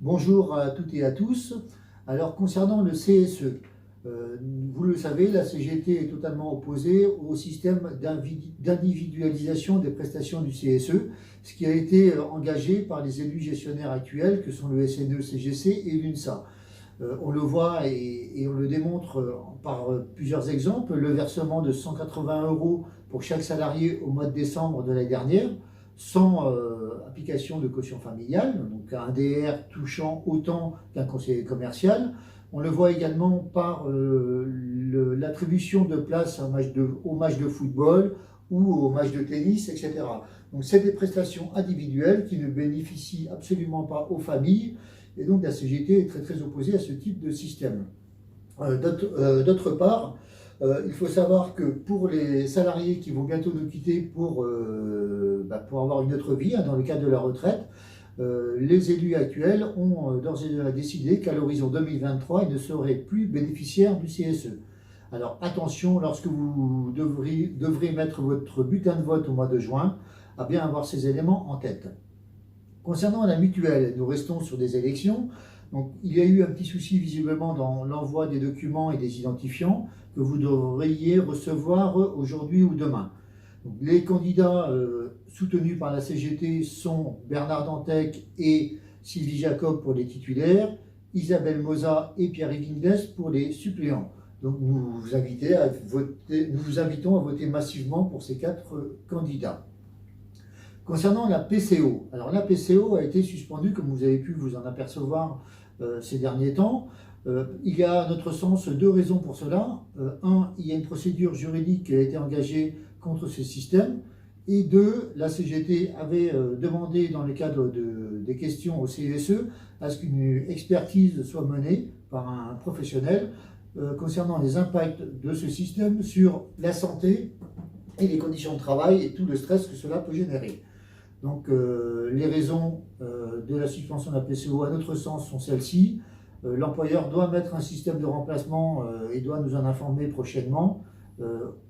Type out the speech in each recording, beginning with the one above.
Bonjour à toutes et à tous. Alors concernant le CSE, vous le savez, la CGT est totalement opposée au système d'individualisation des prestations du CSE, ce qui a été engagé par les élus gestionnaires actuels que sont le SNE-CGC et l'UNSA. On le voit et on le démontre par plusieurs exemples. Le versement de 180 € pour chaque salarié au mois de décembre de l'année dernière, sans application de caution familiale, donc un DR touchant autant qu'un conseiller commercial. On le voit également par l'attribution de places au match de football ou au match de tennis, etc. Donc c'est des prestations individuelles qui ne bénéficient absolument pas aux familles, et donc la CGT est très opposée à ce type de système. D'autre part, il faut savoir que pour les salariés qui vont bientôt nous quitter pour avoir une autre vie, dans le cadre de la retraite, les élus actuels ont d'ores et déjà décidé qu'à l'horizon 2023, ils ne seraient plus bénéficiaires du CSE. Alors attention, lorsque vous devrez mettre votre bulletin de vote au mois de juin, à bien avoir ces éléments en tête. Concernant la mutuelle, nous restons sur des élections. Donc, il y a eu un petit souci visiblement dans l'envoi des documents et des identifiants que vous devriez recevoir aujourd'hui ou demain. Donc, les candidats soutenus par la CGT sont Bernard Dantec et Sylvie Jacob pour les titulaires, Isabelle Moza et Pierre-Yves Indes pour les suppléants. Donc nous vous invitons à voter massivement pour ces 4 candidats. Concernant la PCO, alors la PCO a été suspendue, comme vous avez pu vous en apercevoir ces derniers temps. Il y a à notre sens 2 raisons pour cela. Un, il y a une procédure juridique qui a été engagée contre ce système. Et 2, la CGT avait demandé dans le cadre des questions au CSE à ce qu'une expertise soit menée par un professionnel concernant les impacts de ce système sur la santé et les conditions de travail et tout le stress que cela peut générer. Donc les raisons de la suspension de la PCO à notre sens sont celles-ci. L'employeur doit mettre un système de remplacement et doit nous en informer prochainement.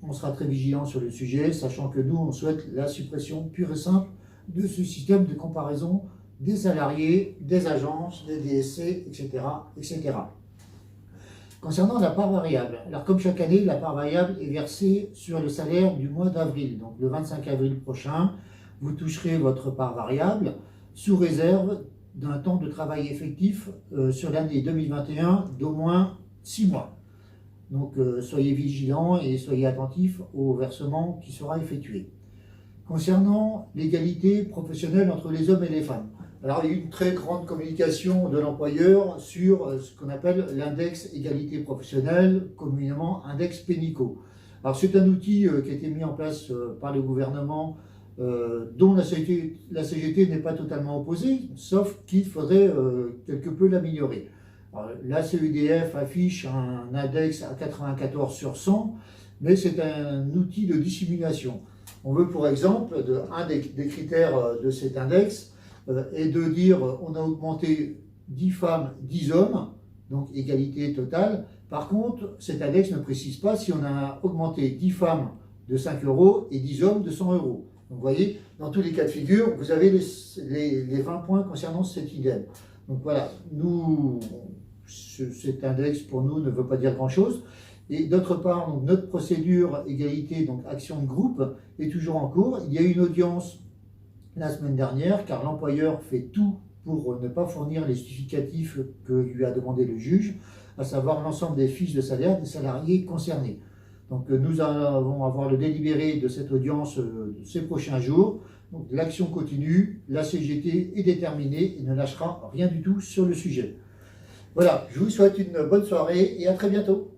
On sera très vigilant sur le sujet, sachant que nous, on souhaite la suppression pure et simple de ce système de comparaison des salariés, des agences, des DSC, etc. etc. Concernant la part variable, alors comme chaque année, la part variable est versée sur le salaire du mois d'avril. Donc le 25 avril prochain, vous toucherez votre part variable sous réserve d'un temps de travail effectif sur l'année 2021 d'au moins 6 mois. Donc soyez vigilants et soyez attentifs au versement qui sera effectué. Concernant l'égalité professionnelle entre les hommes et les femmes, alors il y a eu une très grande communication de l'employeur sur ce qu'on appelle l'index égalité professionnelle, communément index Pénicaud. Alors c'est un outil qui a été mis en place par le gouvernement dont la CGT n'est pas totalement opposée, sauf qu'il faudrait quelque peu l'améliorer. La CEDF affiche un index à 94 sur 100, mais c'est un outil de dissimulation. On veut, pour exemple, un des critères de cet index est de dire on a augmenté 10 femmes, 10 hommes, donc égalité totale. Par contre, cet index ne précise pas si on a augmenté 10 femmes de 5 € et 10 hommes de 100 €. Donc vous voyez, dans tous les cas de figure, vous avez les 20 points concernant cet idem. Donc voilà, cet index pour nous ne veut pas dire grand-chose. Et d'autre part, donc, notre procédure égalité, donc action de groupe, est toujours en cours. Il y a eu une audience la semaine dernière, car l'employeur fait tout pour ne pas fournir les justificatifs que lui a demandé le juge, à savoir l'ensemble des fiches de salaire des salariés concernés. Donc nous allons avoir le délibéré de cette audience ces prochains jours. Donc l'action continue, la CGT est déterminée et ne lâchera rien du tout sur le sujet. Voilà, je vous souhaite une bonne soirée et à très bientôt.